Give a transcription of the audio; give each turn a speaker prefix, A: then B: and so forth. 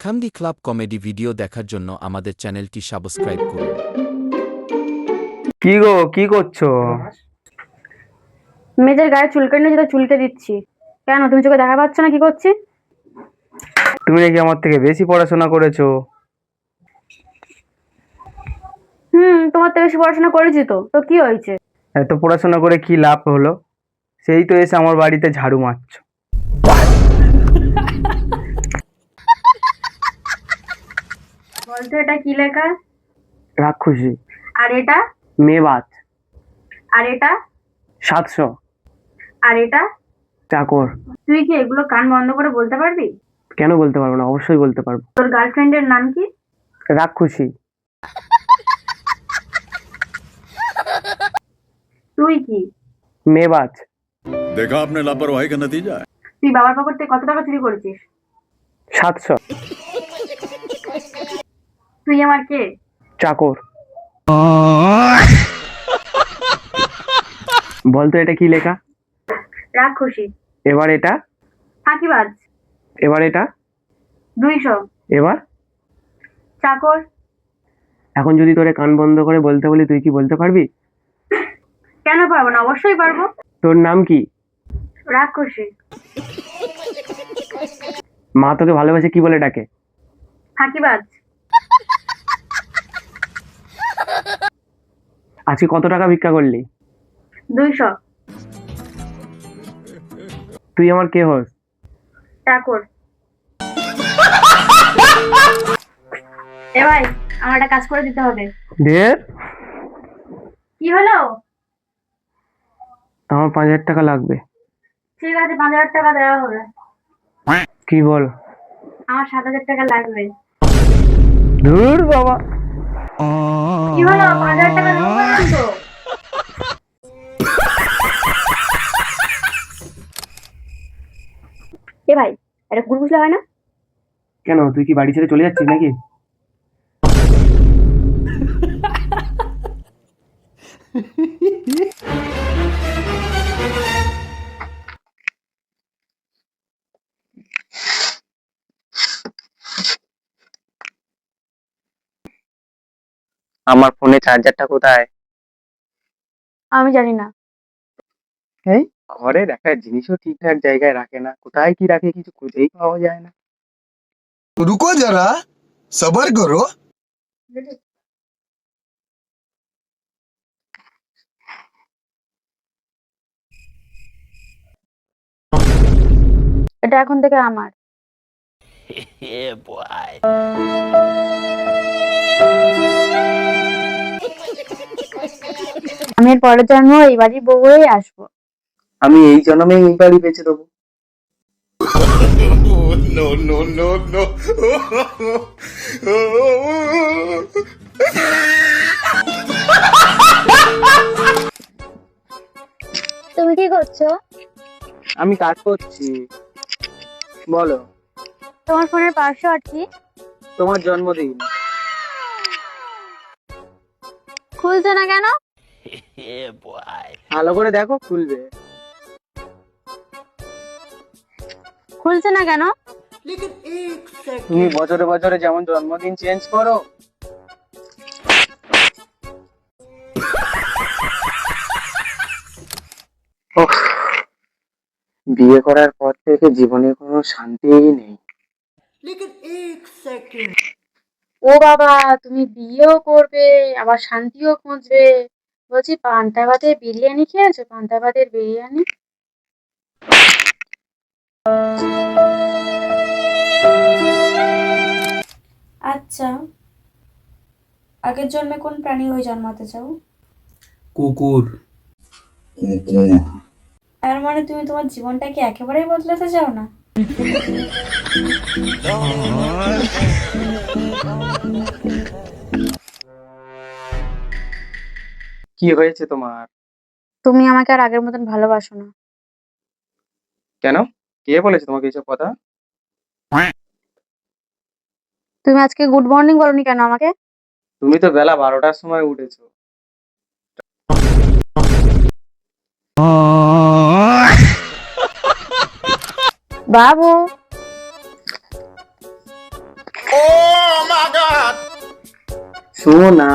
A: খামদি club comedy video দেখার জন্য আমাদের চ্যানেলটি সাবস্ক্রাইব করুন।
B: কি গো, কি করছো?
C: মেয়েদের গায়ে চুলকানি যেটা চুলকে দিচ্ছি। কেন, তুমি চোখে দেখা পাচ্ছ না কি করছি?
B: তুমি নাকি আমার থেকে বেশি পড়াশোনা করেছো?
C: তোমার তো বেশি পড়াশোনা করেছি তো তো কি হয়েছে?
B: এত পড়াশোনা করে কি লাভ হলো? সেই তো এসে আমার বাড়িতে ঝাড়ু মারছো।
C: বলতো এটা কি লেখা?
B: রাক্ষসী।
C: আর এটা?
B: মেবাত।
C: আর এটা?
B: 700।
C: আর এটা?
B: চাকর।
C: তুই কি এগুলো কান বন্ধ করে বলতে পারবি?
B: কেন বলতে পারবো না? অবশ্যই বলতে পারবো।
C: তোর গার্লফ্রেন্ডের নাম কি?
B: রাক্ষসী।
C: তুই কি?
B: মেবাত।
D: देखा आपने लापरवाही का नतीजा है।
C: তুই বাবার পকেট থেকে কত টাকা চুরি করেছিস?
B: 700।
C: তুই আমার কে?
B: চাকর। বলতো এটা কি লেখা?
C: রাক্ষসী।
B: এবার এটা।
C: ফাঁকিবাজ।
B: এবার এটা।
C: 200।
B: এবার।
C: চাকর।
B: এখন যদি তোরে কান বন্ধ করে বলতে বলি, তুই কি বলতে পারবি?
C: কেন পারবো না, অবশ্যই পারবো।
B: তোর নাম কি?
C: রাক্ষসী।
B: মা তোকে ভালোবাসে কি বলে ডাকে?
C: ফাঁকিবাজ।
B: আজকে কত টাকা ভিক্ষা করলি?
C: 200।
B: তুই আমার কে হোস?
C: চাকর। এ ভাই, আমার একটা কাজ করে দিতে হবে।
B: ঢের।
C: কি হলো?
B: আমার 5000 টাকা লাগবে।
C: ঠিক আছে, 5000 টাকা দেওয়া হবে।
B: কি বল?
C: আমার 7000 টাকা লাগবে।
B: ধুর বাবা।
C: কি হলো? 5000 টাকা দেবো বললাম তো। এ ভাই, এটা কুরকুশ লাগায় না?
B: কেন, তুই কি বাড়ি ছেড়ে চলে যাচ্ছিস নাকি? আমার ফোনে চার্জারটা কোথায়?
C: আমি জানি না।
B: এই ঘরে রাখা জিনিসও ঠিকঠাক জায়গায় রাখে না, কোথায় কি রাখে কিছু খুঁজেই পাওয়া যায় না।
E: रुको जरा सबर करो।
C: এটা এখন থেকে আমার। আমি এর পরের জন্ম এই বাড়ির বউ হয়ে আসবো।
B: আমি এই জন্মে এই বাড়ি বেঁচে দেবো।
D: No, no, no, no.
C: তুমি কি করছো?
B: আমি কাজ করছি। বলো।
C: তোমার ফোনের পাসওয়ার্ড কি?
B: তোমার জন্মদিন।
C: খুলছে না কেন?
B: ভালো করে দেখো, খুলবে।
C: খুলছে না কেন?
B: তুমি বছরে বছরে যেমন জন্মদিন চেঞ্জ করো। উফ, বিয়ে করার পর থেকে জীবনে কোনো শান্তিই নেই।
C: ও বাবা, তুমি বিয়েও করবে আবার শান্তিও খুঁজবে? বলছি, পান্তা ভাতের বিরিয়ানি খেয়েছো? পান্তা ভাতের বিরিয়ানি।
F: আচ্ছা, আগের জন্মে কোন প্রাণী হয়ে জন্মাতে চাও?
G: কুকুর।
F: তার মানে তুমি তোমার জীবনটাকে একেবারেই বদলাতে চাও না?
B: কি হয়েছে তোমার?
C: তুমি আমাকে আর আগের মতন ভালোবাসো না।
B: কেন? কে বলেছে তোমাকে এসব কথা?
C: তুমি আজকে গুড মর্নিং বলনি কেন আমাকে?
B: তুমি তো বেলা 12টার সময় উঠেছো।
C: বাবু,
B: সোনা।